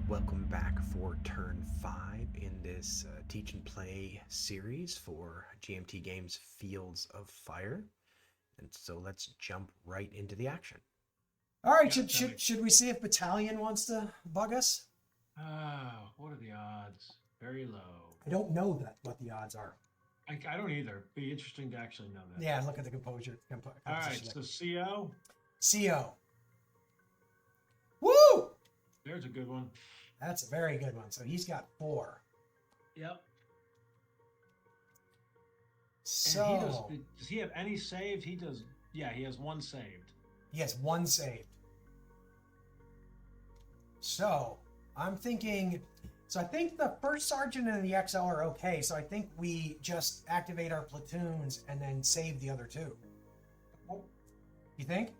Welcome back for turn 5 in this teach and play series for GMT Games Fields of Fire. And so let's jump right into the action. All right, should we see if Battalion wants to bug us? What are the odds? Very low. I don't know what the odds are. I don't either. Be interesting to actually know that. Yeah, look at the composure. All right, so CO. CO. Woo! There's a good one. That's a very good one. So he's got 4. Yep. So does he have any saved? He does. Yeah, he has 1 saved. he has 1 saved. So I'm thinking. So I think the first sergeant and the XL are okay. So I think we just activate our platoons and then save the other 2. You think?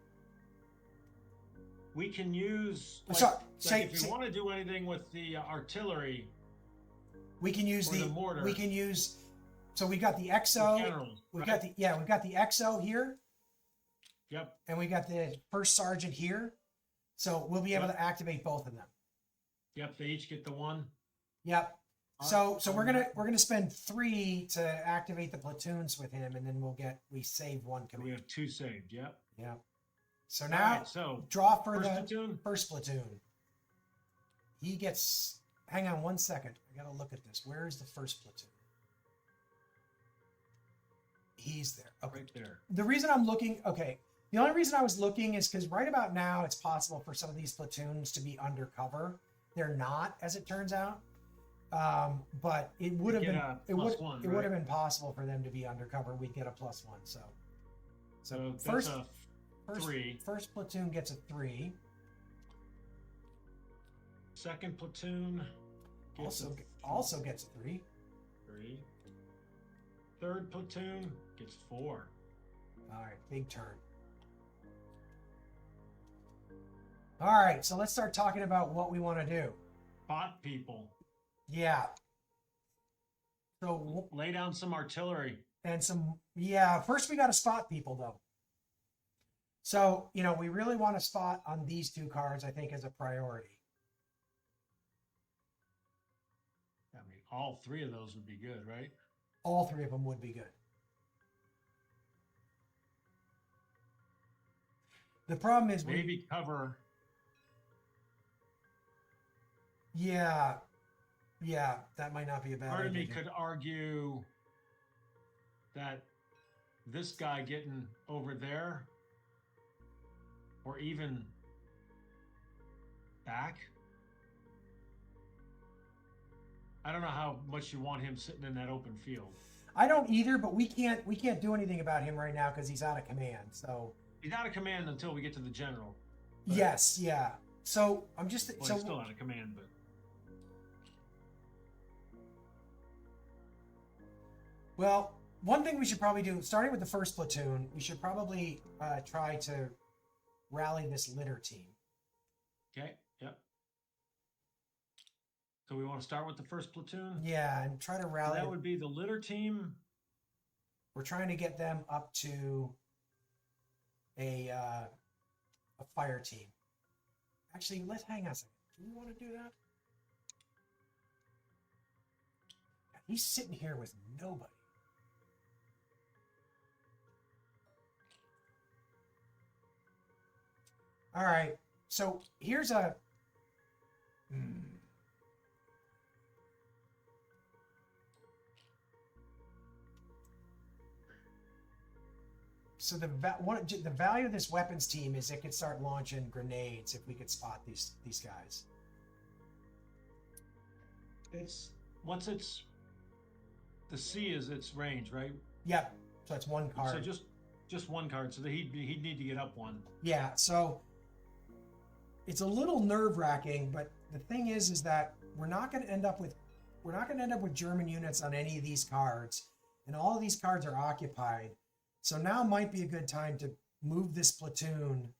We can use. If you want to do anything with the artillery, we can use the mortar. We can use. So we got the XO. We've got the XO here. Yep. And we got the first sergeant here. So we'll be able to activate both of them. Yep, they each get the 1. Yep. So we're gonna spend 3 to activate the platoons with him, and then we save 1 command. We have 2 saved. Yep. Yep. So now draw for the first platoon. He gets. Hang on 1 second. I gotta look at this. Where is the first platoon? He's there. Okay. Right there. The reason I'm looking. Okay. The only reason I was looking is because right about now it's possible for some of these platoons to be undercover. They're not, as it turns out. But it would have been it would have been possible for them to be undercover. We'd get a +1. So first 3. First platoon gets a 3. Second platoon also gets a 3. 3. Third platoon gets 4. All right, big turn. All right, so let's start talking about what we want to do. Spot people. Yeah. So lay down some artillery. And first we got to spot people though. So, we really want to spot on these 2 cards, I think, as a priority. I mean, all 3 of those would be good, right? All 3 of them would be good. The problem is maybe cover. Yeah, that might not be a bad idea. Part of me could argue that this guy getting over there, or even back. I don't know how much you want him sitting in that open field. I don't either, but we can't do anything about him right now because he's out of command. So he's out of command until we get to the general. Yes, yeah. So I'm just he's still out of command, but. Well, one thing we should probably do, starting with the first platoon, we should probably try to rally this litter team. Okay, yep. So we want to start with the first platoon? Yeah, and try to rally. So that would be the litter team. We're trying to get them up to a fire team. Actually, let's hang on a second. Do we want to do that? He's sitting here with nobody. All right, so here's a. So the value of this weapons team is it could start launching grenades if we could spot these guys. Once the C is its range, right? Yep. So it's 1 card. So just 1 card. So he'd need to get up 1. Yeah. So it's a little nerve-wracking, but the thing is that we're not going to end up with German units on any of these cards, and all of these cards are occupied. So now might be a good time to move this platoon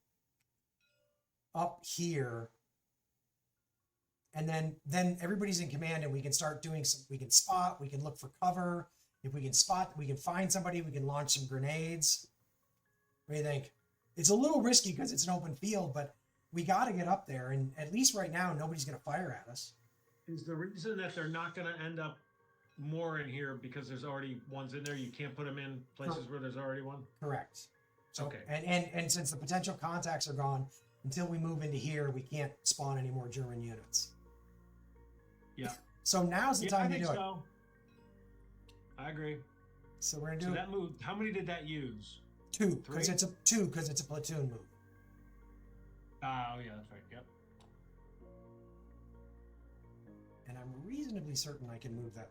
up here, and then everybody's in command, and we can start doing we can spot, we can look for cover. If we can spot, we can find somebody, we can launch some grenades. What do you think? It's a little risky because it's an open field, but we got to get up there. And at least right now, nobody's going to fire at us. Is the reason that they're not going to end up more in here because there's already ones in there? You can't put them in places where there's already one? Correct. So, Okay. And since the potential contacts are gone, until we move into here, we can't spawn any more German units. Yeah. So now's the time to do it. I agree. So we're gonna do So that move, how many did that use? 2 because Three? it's a platoon move. Oh yeah, that's right. Yep. And I'm reasonably certain I can move that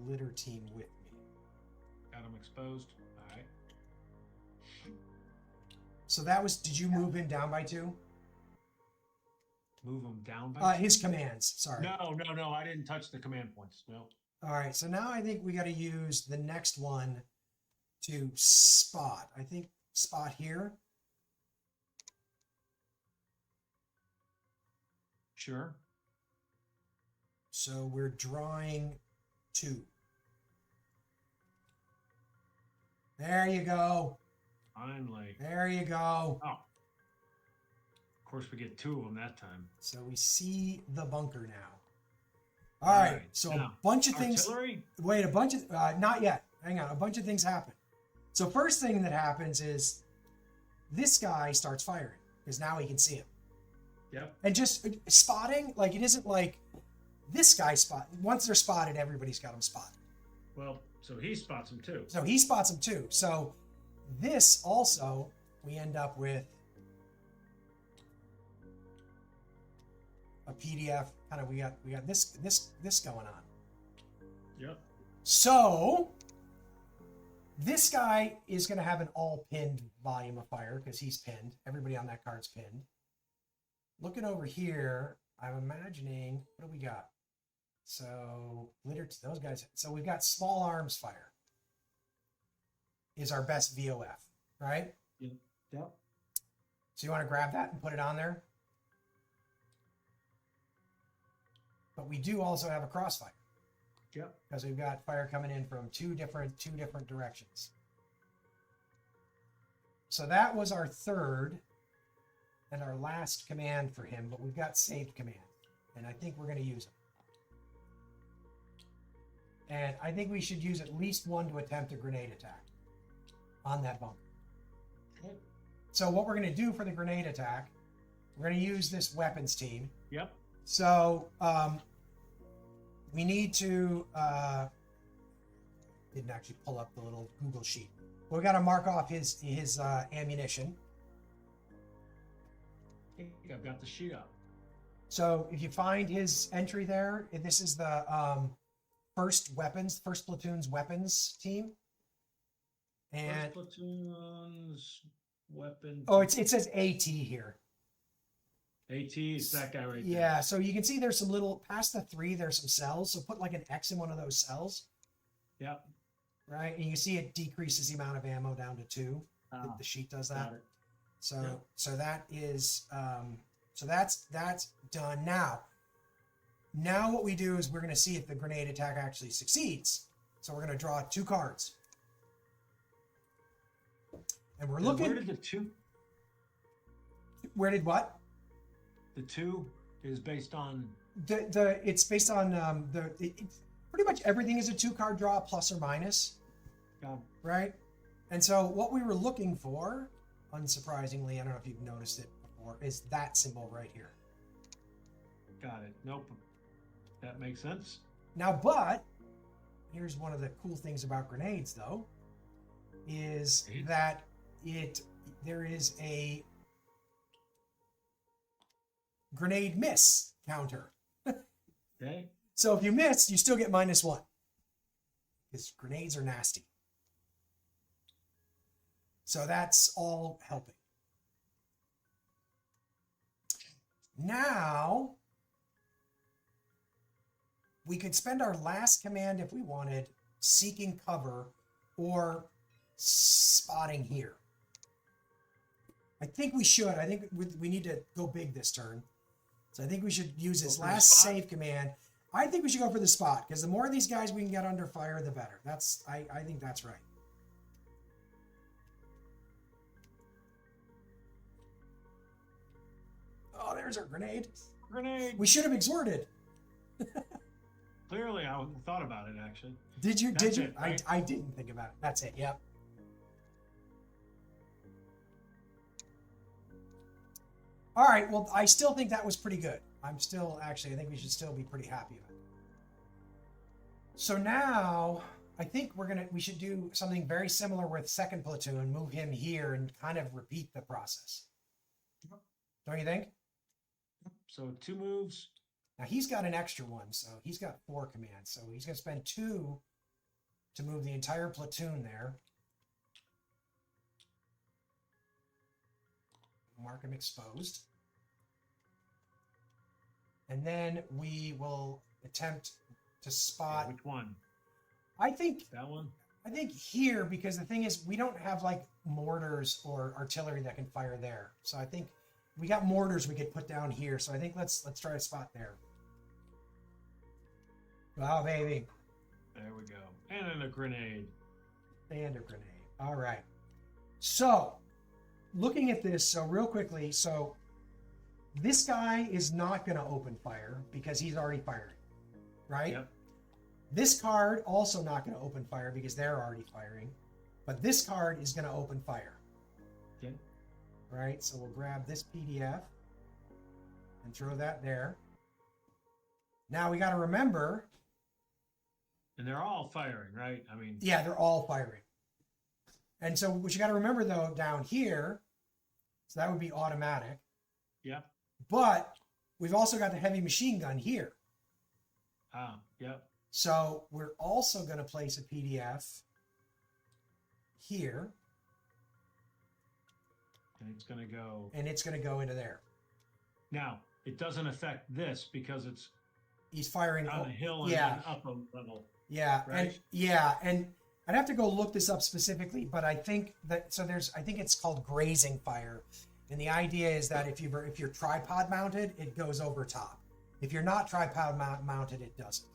litter team with me. Got them exposed. All right. So that was. Did you move him down by 2? Move them down by His commands. Sorry. No. I didn't touch the command points. No. All right. So now I think we got to use the next one to spot. I think spot here. Sure. So we're drawing 2. There you go. Finally. There you go. Oh. Of course, we get 2 of them that time. So we see the bunker now. All right. So now, a bunch of things. Artillery? Wait, a bunch of not yet. Hang on. A bunch of things happen. So first thing that happens is this guy starts firing because now he can see him. Yep. And just spotting, like it isn't like this guy spot. Once they're spotted, everybody's got them spotted. Well, so he spots them too. So he spots them too. So this also, we end up with a PDF. Kind of, we got this going on. Yep. So this guy is going to have an all pinned volume of fire because he's pinned. Everybody on that card's pinned. Looking over here, I'm imagining, what do we got? So those guys. So we've got small arms fire is our best VOF, right? Yep. So you want to grab that and put it on there? But we do also have a crossfire. Yep. Because we've got fire coming in from two different directions. So that was our third and our last command for him, but we've got saved command, and I think we're going to use them. And I think we should use at least one to attempt a grenade attack on that bunker. Okay. So what we're going to do for the grenade attack, we're going to use this weapons team. Yep. So we need to didn't actually pull up the little Google sheet. But we got to mark off his ammunition. I think I've got the sheet up. So if you find his entry there, this is the first platoon's weapons team. And First platoon's weapon. oh, it says AT here. AT is that guy right there. Yeah, so you can see there's some little, past the 3, there's some cells. So put like an X in one of those cells. Yep. Right? And you can see it decreases the amount of ammo down to 2. Oh, The sheet does that. got it. So Yeah. so that is so that's done. Now what we do is we're going to see if the grenade attack actually succeeds. So we're going to draw 2 cards. And we're looking. Where did the 2? Where did what? The 2 is based on. It's based on pretty much everything is a 2-card draw plus or minus, right? And so what we were looking for, unsurprisingly, I don't know if you've noticed it before, is that symbol right here. Got it. Nope. That makes sense. Now, but here's one of the cool things about grenades, though, is that there is a grenade miss counter. Okay. So if you miss, you still get -1. Because grenades are nasty. So that's all helping. Now, we could spend our last command if we wanted, seeking cover or spotting here. I think we should. I think we need to go big this turn. So I think we should use his last save command. I think we should go for the spot, because the more of these guys we can get under fire, the better. I think that's right. Oh, there's our grenade. Grenade. We should have exhorted. Clearly, I thought about it, actually. Did you? That's Did you? it, right? I didn't think about it. That's it. Yep. All right. Well, I still think that was pretty good. I think we should still be pretty happy about it. So now I think we should do something very similar with second platoon, move him here and kind of repeat the process. Don't you think? So 2 moves. Now he's got an extra one, so he's got 4 commands. So he's going to spend 2 to move the entire platoon there. Mark him exposed. And then we will attempt to spot. Which one? I think That one? I think here, because the thing is we don't have like mortars or artillery that can fire there. So I think we got mortars we could put down here. So I think let's try a spot there. Wow, baby. There we go. And then a grenade. And a grenade. All right. So looking at this, so real quickly, so this guy is not going to open fire because he's already firing, right? Yep. This card also not going to open fire because they're already firing, but this card is going to open fire. Okay. Right, so we'll grab this PDF and throw that there. Now we got to remember. And they're all firing, right? I mean. Yeah, they're all firing. And so what you got to remember though, down here, so that would be automatic. Yep. But we've also got the heavy machine gun here. Ah, yep. So we're also going to place a PDF here. And it's going to go. And it's going to go into there. Now, it doesn't affect this because it's He's firing on a hill and yeah. then up a level. Yeah. Right? And I'd have to go look this up specifically, but I think that, so I think it's called grazing fire. And the idea is that if you're tripod mounted, it goes over top. If you're not tripod mounted, it doesn't.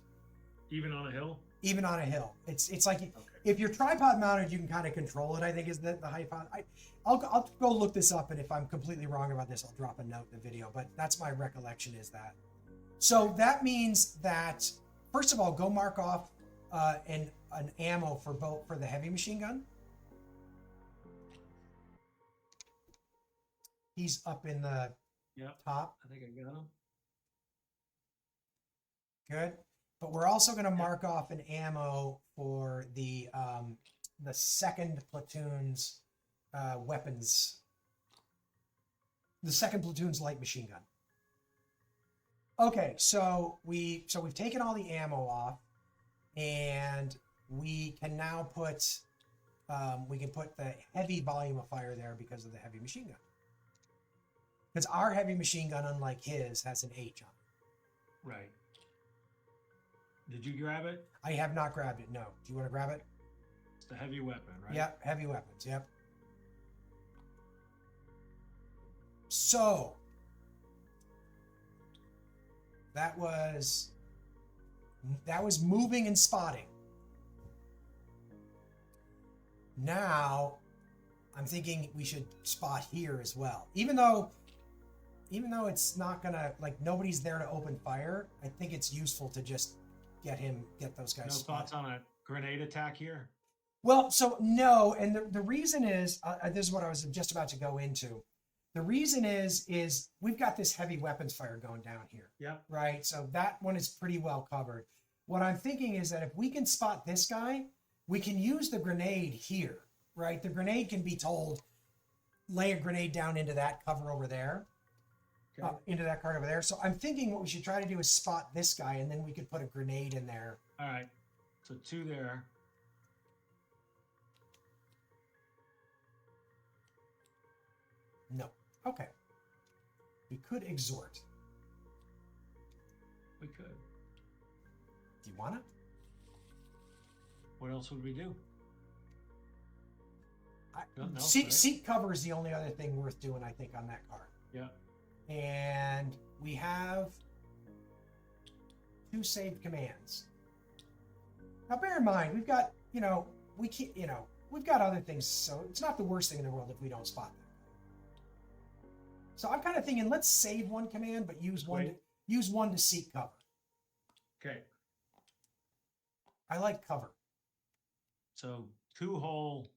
Even on a hill? Even on a hill. It's like, Okay. if you're tripod mounted, you can kind of control it, I think is the hypothesis. I'll go look this up, and if I'm completely wrong about this, I'll drop a note in the video, but that's my recollection is that. So that means that, first of all, go mark off an ammo for the heavy machine gun. He's up in the top. I think I got him. Good. But we're also going to mark off an ammo for the second platoon's weapons. The second platoon's light machine gun. Okay, so we've taken all the ammo off, and we can now put the heavy volume of fire there because of the heavy machine gun. Because our heavy machine gun, unlike his, has an H on it. Right. Did you grab it? I have not grabbed it, no. Do you want to grab it? It's the heavy weapon, right? Yep, heavy weapons, yep. So, that was moving and spotting. Now, I'm thinking we should spot here as well. Even though it's not gonna, like, nobody's there to open fire, I think it's useful to just get those guys No spotted. thoughts on a grenade attack here? Well, so no, and the reason is, this is what I was just about to go into. The reason is we've got this heavy weapons fire going down here. Yep. Right? So that one is pretty well covered. What I'm thinking is that if we can spot this guy, we can use the grenade here, right? The grenade can be told, lay a grenade down into that cover over there, Okay. into that card over there. So I'm thinking what we should try to do is spot this guy, and then we could put a grenade in there. All right. So 2 there. No. Okay. We could exhort. We could. Do you want to? What else would we do? Nothing else, Seek, right? seek cover is the only other thing worth doing, I think, on that card. Yeah. And we have 2 saved commands. Now, bear in mind, we've got, we've got other things, so it's not the worst thing in the world if we don't spot them. So I'm kind of thinking, let's save one command, but use one. Wait. Use one to seek cover. Okay. I like cover. So 2-hole.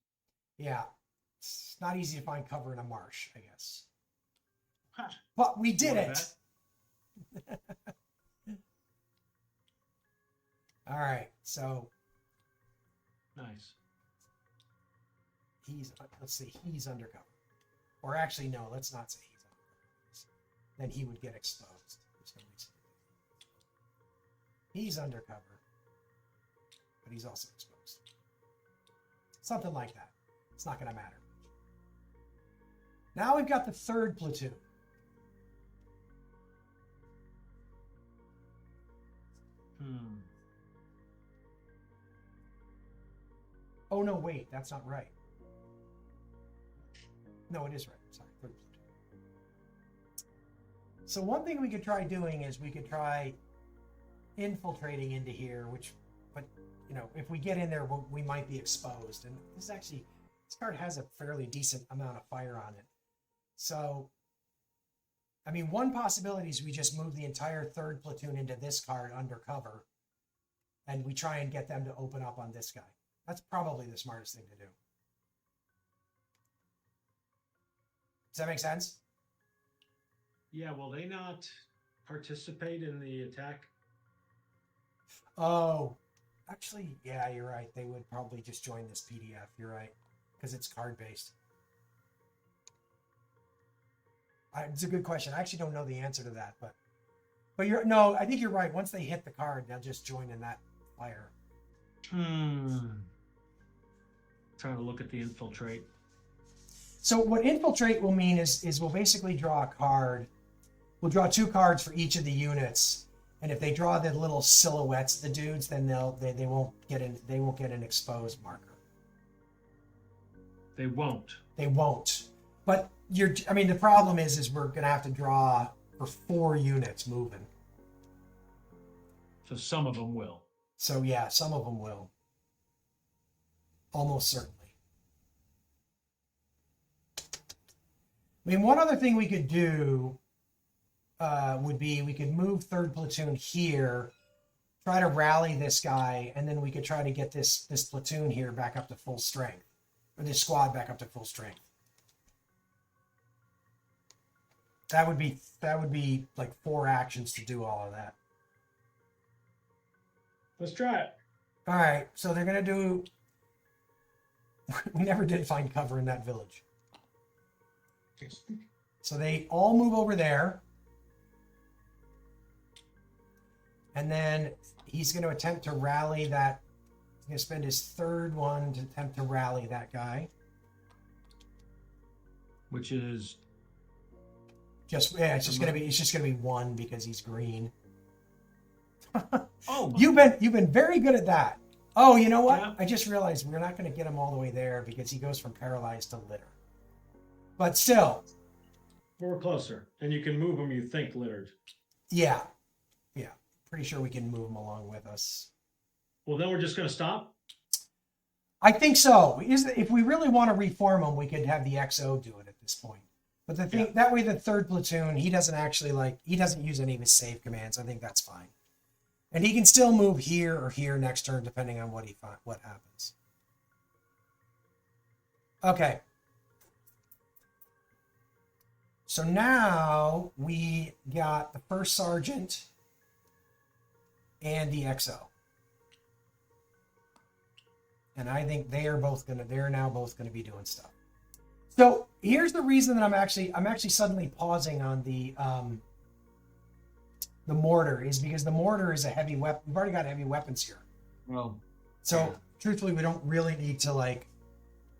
Yeah, it's not easy to find cover in a marsh, I guess. Ha, But we did want it. All right, so Nice. let's see, he's undercover. Or actually, no, let's not say he's undercover. Then he would get exposed. There's no reason. He's undercover, but he's also exposed. Something like that. It's not going to matter. Now we've got the third platoon. Oh, no, wait, that's not right. No, it is right. Sorry, third platoon. So one thing we could try doing is we could try infiltrating into here, but you know, if we get in there, we might be exposed. And this card has a fairly decent amount of fire on it. So, I mean, one possibility is we just move the entire third platoon into this card undercover, and we try and get them to open up on this guy. That's probably the smartest thing to do. Does that make sense? Yeah, will they not participate in the attack? Oh, actually, yeah, you're right. They would probably just join this PDF. You're right, because it's card-based. It's a good question. I actually don't know the answer to that, but I think you're right. Once they hit the card, they'll just join in that fire. Trying to look at the infiltrate. So what infiltrate will mean is we'll basically draw a card. We'll draw 2 cards for each of the units, and if they draw the little silhouettes of the dudes, then they won't get an exposed marker. They won't. They won't. But the problem is we're gonna have to draw for 4 units moving. So some of them will. So yeah, some of them will. Almost certainly. I mean, one other thing we could do would be we could move third platoon here, try to rally this guy, and then we could try to get this platoon here back up to full strength, or this squad back up to full strength. That would be like 4 actions to do all of that. Let's try it. All right, so they're gonna do. We never did find cover in that village. So they all move over there. And then he's going to attempt to rally that. He's going to spend his third one to attempt to rally that guy. Which is it's just going to be 1 because he's green. Oh, You've been very good at that. Oh, you know what? Yeah. I just realized we're not going to get him all the way there because he goes from paralyzed to litter. But still. we're closer, and you can move them. You think littered. Yeah. Pretty sure we can move him along with us. Well, then we're just going to stop. I think so. If we really want to reform him, we could have the XO do it at this point. But the thing that way, the third platoon, he doesn't use any of his save commands. I think that's fine, and he can still move here or here next turn depending on what happens. Okay. So now we got the first sergeant and the XO. And I think they're now both gonna be doing stuff. So here's the reason that I'm actually suddenly pausing on the mortar is because the mortar is a heavy weapon. We've already got heavy weapons here. Well, So truthfully, we don't really need to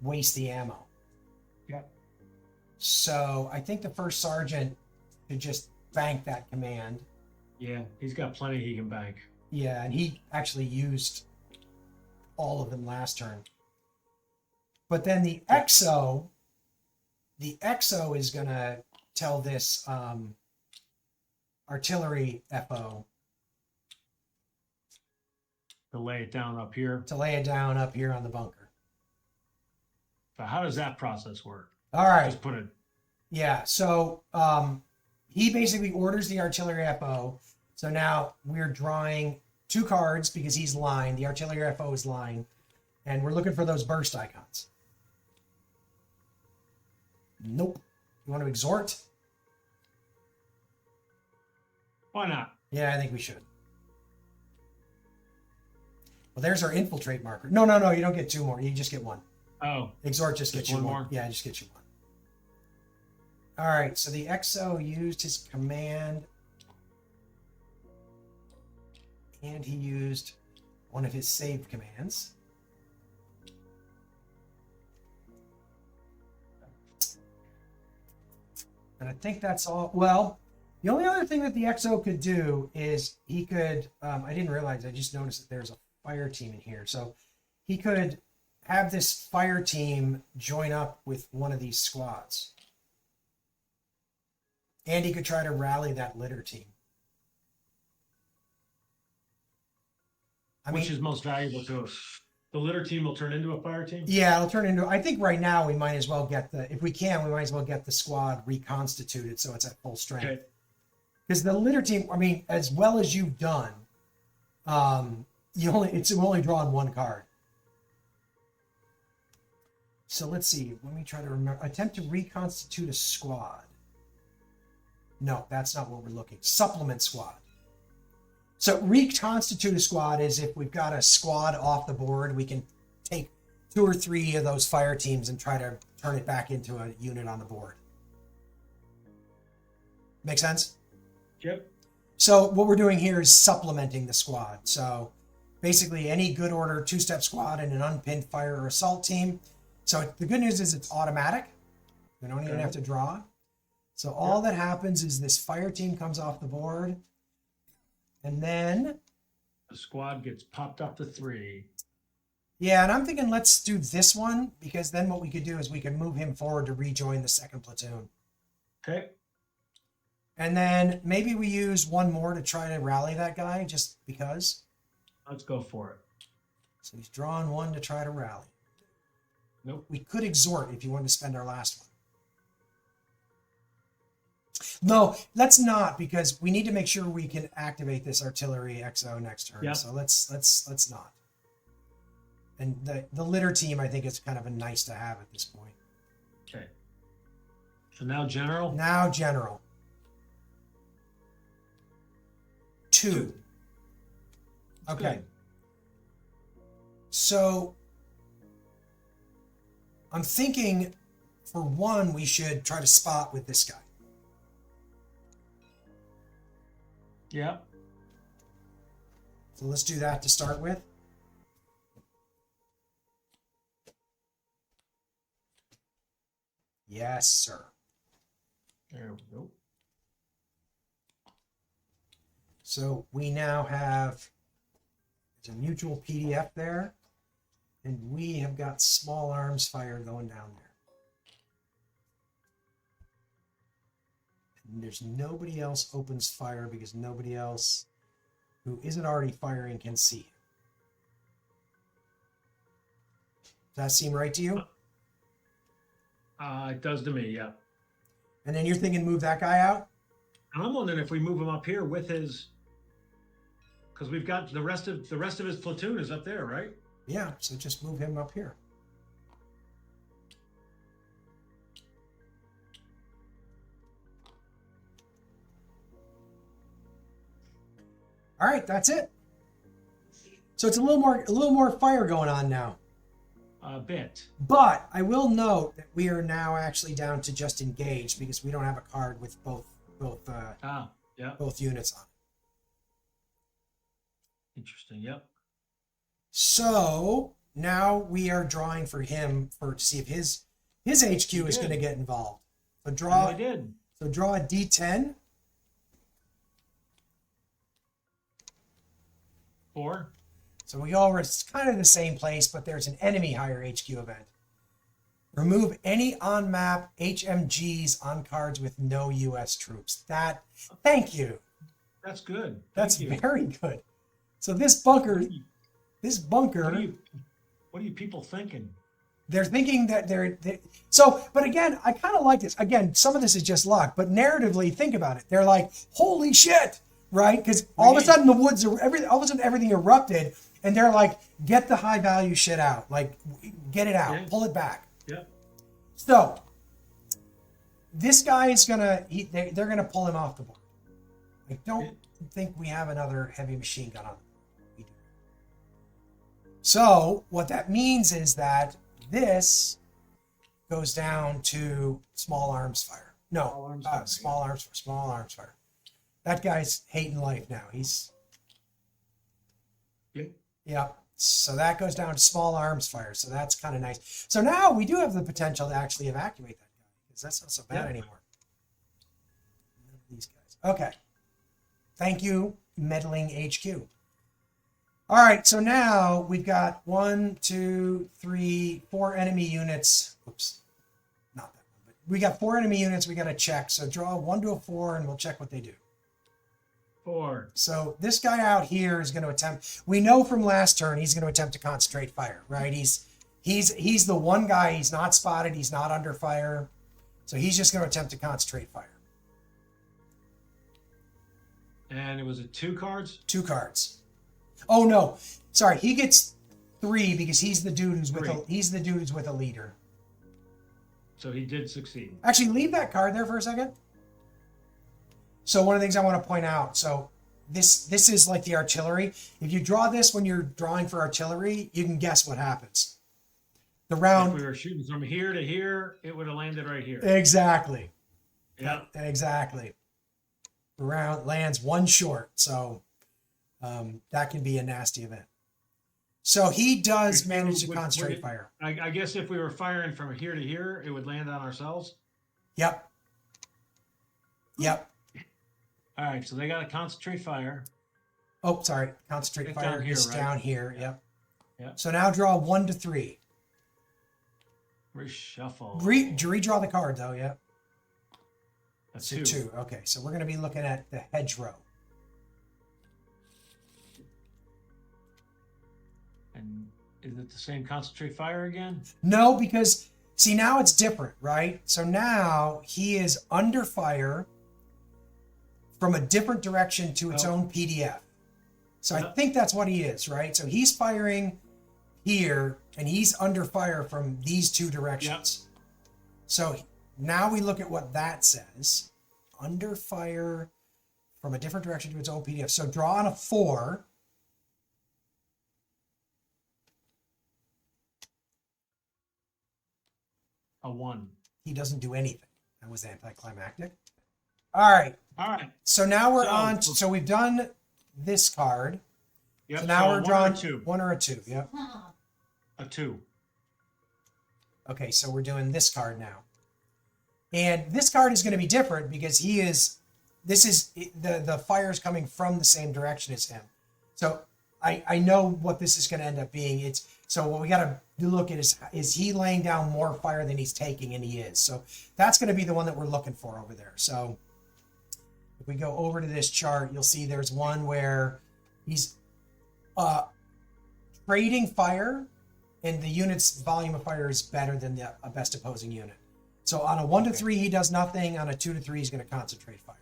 waste the ammo. Yeah. So I think the first sergeant should just bank that command. Yeah, he's got plenty he can bank. Yeah, and he actually used all of them last turn. But then the XO is gonna tell this artillery FO To lay it down up here. to lay it down up here on the bunker. So how does that process work? All right. Just put it. Yeah, so he basically orders the artillery FO. So now we're drawing 2 cards because he's line. The artillery FO is line. And we're looking for those burst icons. Nope. You want to exhort? Why not? Yeah, I think we should. Well, there's our infiltrate marker. No, no, no. You don't get 2 more. You just get 1. Oh, Exhort just gets you one 1 more? Yeah, just gets you 1. All right. So the XO used his command. And he used one of his saved commands. And I think that's all. Well, the only other thing that the XO could do is he could, I didn't realize, I just noticed that there's a fire team in here. So he could have this fire team join up with one of these squads. And he could try to rally that litter team. which is most valuable to us? The litter team will turn into a fire team? Yeah, it'll turn into, I think right now we might as well get if we can, we might as well get the squad reconstituted so it's at full strength. Okay. Because the litter team, I mean, as well as you've done, it's only drawn 1 card. So let's see. Let me try to remember. Attempt to reconstitute a squad. No, that's not what we're looking. Supplement squad. So reconstitute a squad is if we've got a squad off the board, we can take 2 or 3 of those fire teams and try to turn it back into a unit on the board. Make sense? Yep. So what we're doing here is supplementing the squad. So basically any good order 2-step squad and an unpinned fire or assault team. So the good news is it's automatic. We don't even have to draw. So all that happens is this fire team comes off the board. And then The squad gets popped up to 3. yeah, and I'm thinking let's do this one because then what we could do is we could move him forward to rejoin the 2nd platoon. Okay. And then maybe we use 1 more to try to rally that guy just because. Let's go for it. So he's drawn 1 to try to rally. Nope. We could exhort if you wanted to spend our last one. No, let's not because we need to make sure we can activate this artillery XO next turn. Yeah. So let's not. And the litter team I think is kind of a nice to have at this point. Okay. So now general. Now general. 2. Okay. Good. So I'm thinking for 1 we should try to spot with this guy. Yeah. So let's do that to start with. Yes, sir. There we go. So we now have there's a mutual PDF there, and we have got small arms fire going down there. And there's nobody else opens fire because nobody else who isn't already firing can see. Does that seem right to you? It does to me, yeah. And then you're thinking move that guy out? And I'm wondering if we move him up here with his, because we've got the rest of his platoon is up there, right? Yeah, so just move him up here. All right, that's it. So it's a little more fire going on now. A bit. But I will note that we are now actually down to just engage because we don't have a card with both Yeah. both units on. Interesting. Yep. So now we are drawing for him to see if his HQ is going to get involved. So I did. So draw a D10. 4. So we all were kind of the same place, but there's an enemy higher HQ event. Remove any on-map HMGs on cards with no U.S. troops. Thank you. That's good. That's Thank you. very good. So this bunker, What are you people thinking? They're thinking that so, but again, I kind of like this. Again, some of this is just luck, but narratively, think about it. They're like, holy shit, right? Because all of a sudden the woods are all of a sudden everything erupted, and they're like, get the high value shit out, like get it out, pull it back. Yeah. So this guy is they're gonna pull him off the board. I don't think we have another heavy machine gun on. We do. So what that means is that this goes down to small arms fire. No, small arms fire. That guy's hating life now. He's yeah. So that goes down to small arms fire. So that's kind of nice. So now we do have the potential to actually evacuate that guy because that's not so bad anymore. These guys. Okay. Thank you, meddling HQ. All right, so now we've got 1, 2, 3, 4 enemy units. Oops, not that one, but we got 4 enemy units we got to check. So draw 1 to a 4 and we'll check what they do. 4. So this guy out here is going to attempt, we know from last turn he's going to attempt to concentrate fire, right? He's the one guy, he's not spotted, he's not under fire. So he's just going to attempt to concentrate fire. And it was 2 cards? 2 cards. Oh no, sorry. He gets 3 because he's the dude who's with a leader. So he did succeed. Actually, leave that card there for a second. So one of the things I want to point out. So this is like the artillery. If you draw this when you're drawing for artillery, you can guess what happens. The round. If we were shooting from here to here, it would have landed right here. Exactly. Yeah. Exactly. The round lands 1 short. So. That can be a nasty event. So he does manage to concentrate fire. I guess if we were firing from here to here, it would land on ourselves. Yep. All right, so they got to concentrate fire. Oh, sorry. Concentrate fire is down here. Yep. Yep. So now draw 1 to 3. Reshuffle. Redraw the card though. Yep. That's So 2. Okay, so we're going to be looking at the hedgerow. And is it the same concentrate fire again? No, because see now it's different, right? So now he is under fire from a different direction to its own PDF. So I think that's what he is, right? So he's firing here and he's under fire from these 2 directions. Yep. So now we look at what that says. Under fire from a different direction to its own PDF. So draw on a 4. A 1. He doesn't do anything. That was anticlimactic. All right. So now we're on. So we've done this card. Yep. So now we're drawing 2. 1 or a 2. Yep. A 2. Okay, so we're doing this card now. And this card is going to be different because the fire is coming from the same direction as him. So I know what this is going to end up being. So what we got to look at is he laying down more fire than he's taking, and he is. So that's going to be the one that we're looking for over there. So if we go over to this chart, you'll see there's one where he's trading fire, and the unit's volume of fire is better than the best opposing unit. So on a 1 to 3, he does nothing. On a 2 to 3, he's going to concentrate fire.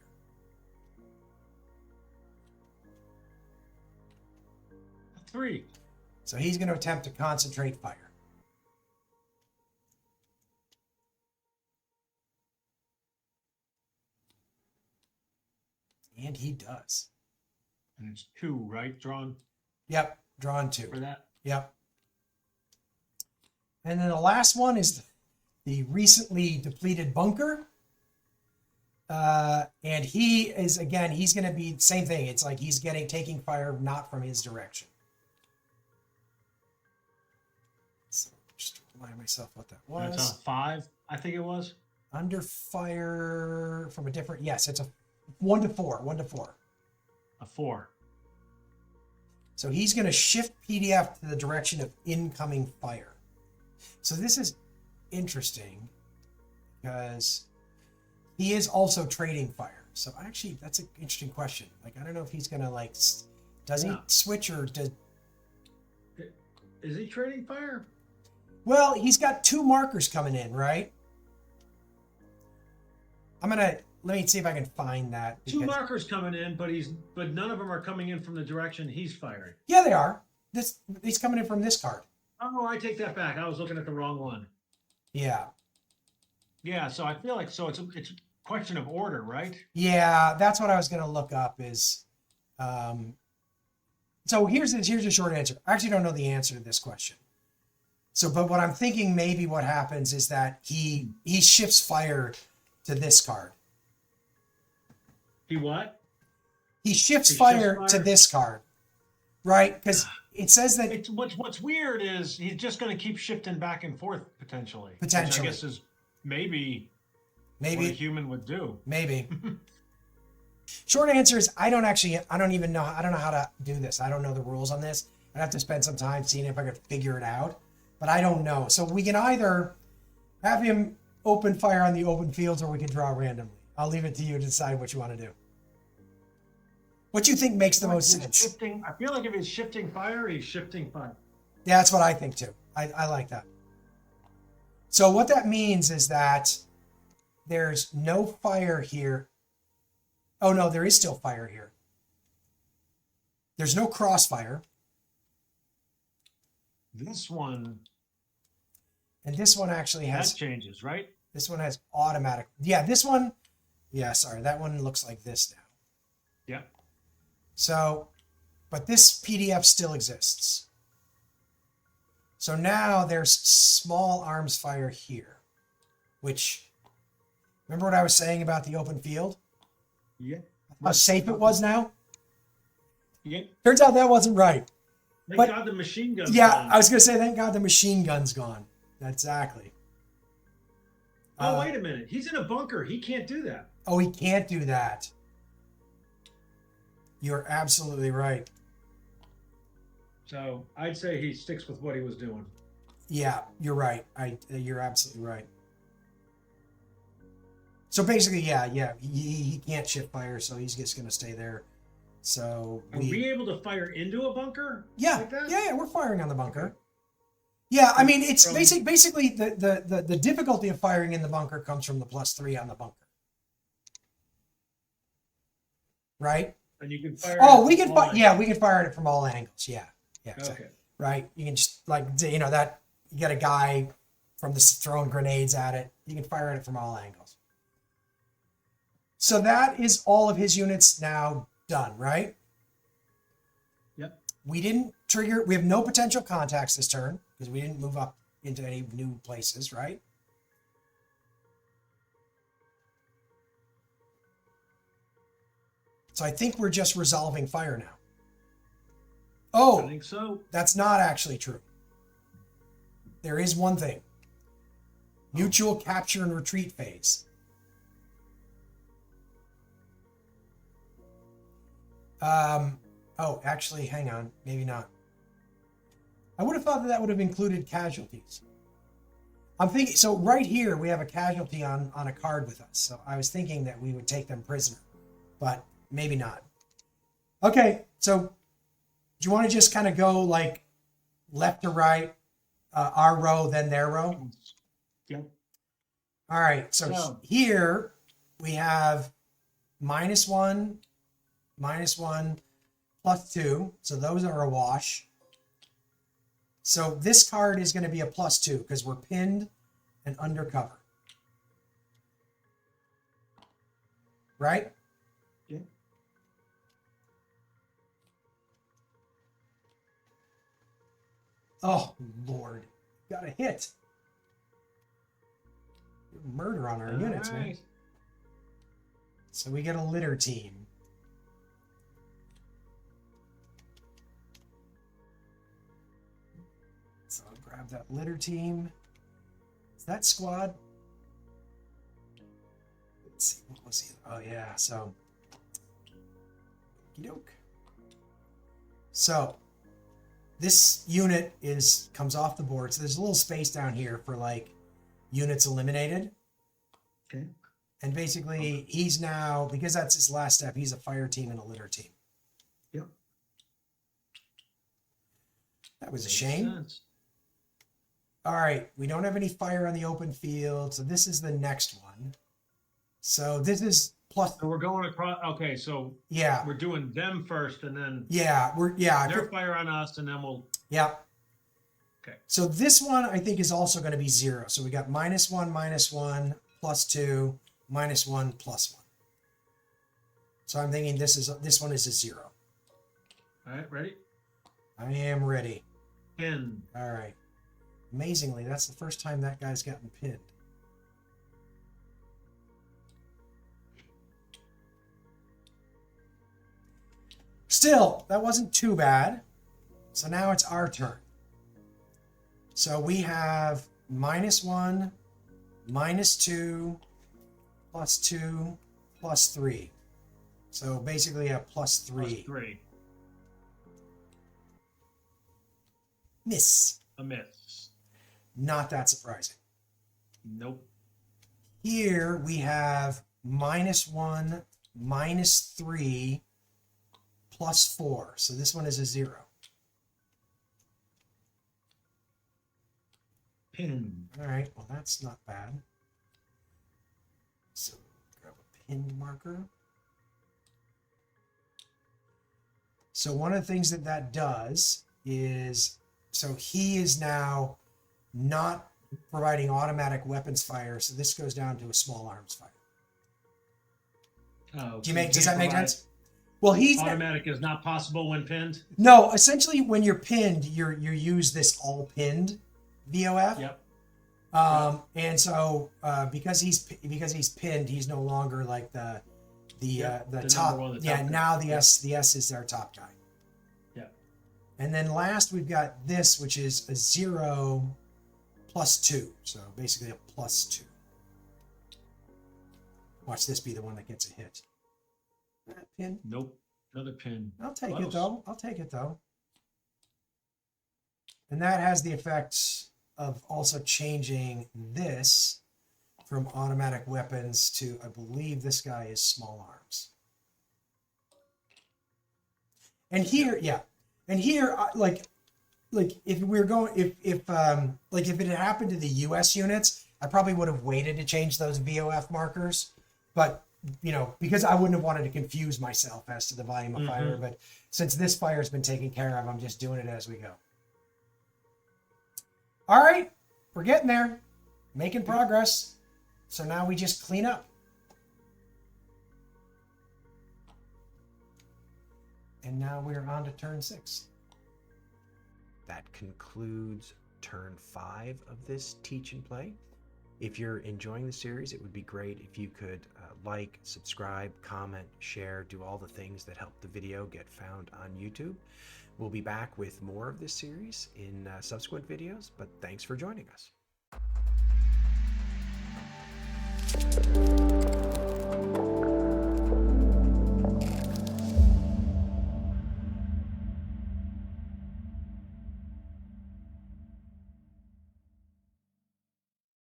3. So he's going to attempt to concentrate fire. And he does. And it's 2, right? Drawn? Yep, drawn 2. For that? Yep. And then the last one is the recently depleted bunker. And he is, again, he's going to be the same thing. It's like he's taking fire not from his direction. So just remind myself what that was. That's a 5, I think it was. Under fire from a different, yes, it's a 1 to 4, 1 to 4. A 4. So he's going to shift PDF to the direction of incoming fire. So this is interesting because he is also trading fire. So actually, that's an interesting question. Like, I don't know if he's going to does he switch or does... Is he trading fire? Well, he's got 2 markers coming in, right? Let me see if I can find that. Two markers coming in, but none of them are coming in from the direction he's firing. Yeah, they are. He's coming in from this card. Oh, I take that back. I was looking at the wrong one. Yeah. Yeah, so I feel like it's a question of order, right? Yeah, that's what I was gonna look up is so here's the short answer. I actually don't know the answer to this question. So, but what I'm thinking maybe what happens is that he shifts fire to this card. He what? He shifts fire to this card, right? Because it says that what's weird is he's just going to keep shifting back and forth potentially. Potentially, which I guess is maybe what a human would do. Maybe. Short answer is I don't even know. I don't know how to do this. I don't know the rules on this. I'd have to spend some time seeing if I could figure it out, but I don't know. So we can either have him open fire on the open fields or we can draw randomly. I'll leave it to you to decide what you want to do. What do you think makes the most sense? I feel like if he's shifting fire, he's shifting fire. Yeah, that's what I think too. I like that. So what that means is that there's no fire here. Oh no, there is still fire here. There's no crossfire. This one. And this one actually has... That changes, right? This one has automatic... Yeah, this one... Yeah, sorry. That one looks like this now. Yeah. So, but this PDF still exists. So now there's small arms fire here, which... Remember what I was saying about the open field? Yeah. How safe it was now? Yeah. Turns out that wasn't right. Thank God the machine gun's Yeah, gone. I was going to say, thank God the machine gun's gone. Exactly. Oh, wait a minute. He's in a bunker. He can't do that. Oh, he can't do that. You're absolutely right. So I'd say he sticks with what he was doing. Yeah, you're right. You're absolutely right. So basically, yeah, he can't shift fire, so he's just going to stay there. So Are we able to fire into a bunker? Yeah, like that? yeah, we're firing on the bunker. Yeah, I mean, it's basically the difficulty of firing in the bunker comes from the +3 on the bunker. Right? And you can fire. Oh, we can fire. Yeah, we can fire it from all angles. Yeah, exactly. Okay. Right. You can just that you get a guy from this throwing grenades at it. You can fire it from all angles. So that is all of his units now done, right? Yep. We didn't trigger. We have no potential contacts this turn because we didn't move up into any new places, right? So I think we're just resolving fire now. Oh, I think so. That's not actually true. There is one thing. Mutual capture and retreat phase. Oh, actually, hang on. Maybe not. I would have thought that would have included casualties. I'm thinking, so right here, we have a casualty on a card with us. So I was thinking that we would take them prisoner, but maybe not. Okay, so do you want to just kind of go like left to right, our row, then their row? Yep. All right, so here we have -1, -1, +2. So those are a wash. So this card is going to be a +2 because we're pinned and undercover. Right? Yeah. Oh, Lord. Got a hit. Murder on our units, man. So we get a litter team. So I'll grab that litter team. Is that squad? Let's see. What was he? Oh, yeah. So, okey-doke. So, this unit comes off the board. So there's a little space down here for like units eliminated. Okay. And basically, he's now, because that's his last step, he's a fire team and a litter team. Yep. That was a shame. Sense. All right, we don't have any fire on the open field, so this is the next one. So this is plus. So we're going across. Okay, so Yeah, we're doing them first, and then yeah, their fire on us, and then we'll. yeah. Okay. So this one I think is also going to be 0. So we got -1, -1, +2, -1, +1. So I'm thinking this one is a 0. All right, ready? I am ready. Pin. All right. Amazingly, that's the first time that guy's gotten pinned. Still, that wasn't too bad. So now it's our turn. So we have -1, -2, +2, +3. So basically a +3. +3. Miss. A miss. Not that surprising. Nope. Here we have -1, -3, +4. So this one is a 0. Pin. All right, well, that's not bad. So grab a pinned marker. So one of the things that does is, so he is now not providing automatic weapons fire. So this goes down to a small arms fire. Oh, Does that make sense? Well, he's automatic is not possible when pinned. no. Essentially, when you're pinned, you use this all pinned VOF. Yep. And so because he's pinned, he's no longer like the top. one, the Yeah, top now guy. the S is our top guy. Yeah. And then last we've got this, which is a 0 +2. So basically a +2. Watch this be the one that gets a hit. Pin. Nope. Another pin. I'll take Close. it though. I'll take it though. And that has the effect of also changing this from automatic weapons to, I believe this guy is small arms. And here, yeah. And here, like if we're going, if it had happened to the US units, I probably would have waited to change those VOF markers. But, you know, because I wouldn't have wanted to confuse myself as to the volume of fire. But since this fire's been taken care of, I'm just doing it as we go. All right, we're getting there, making progress. So now we just clean up. And now we're on to turn 6. That concludes turn 5 of this teach and play. If you're enjoying the series, it would be great if you could like, subscribe, comment, share, do all the things that help the video get found on YouTube. We'll be back with more of this series in subsequent videos, but thanks for joining us.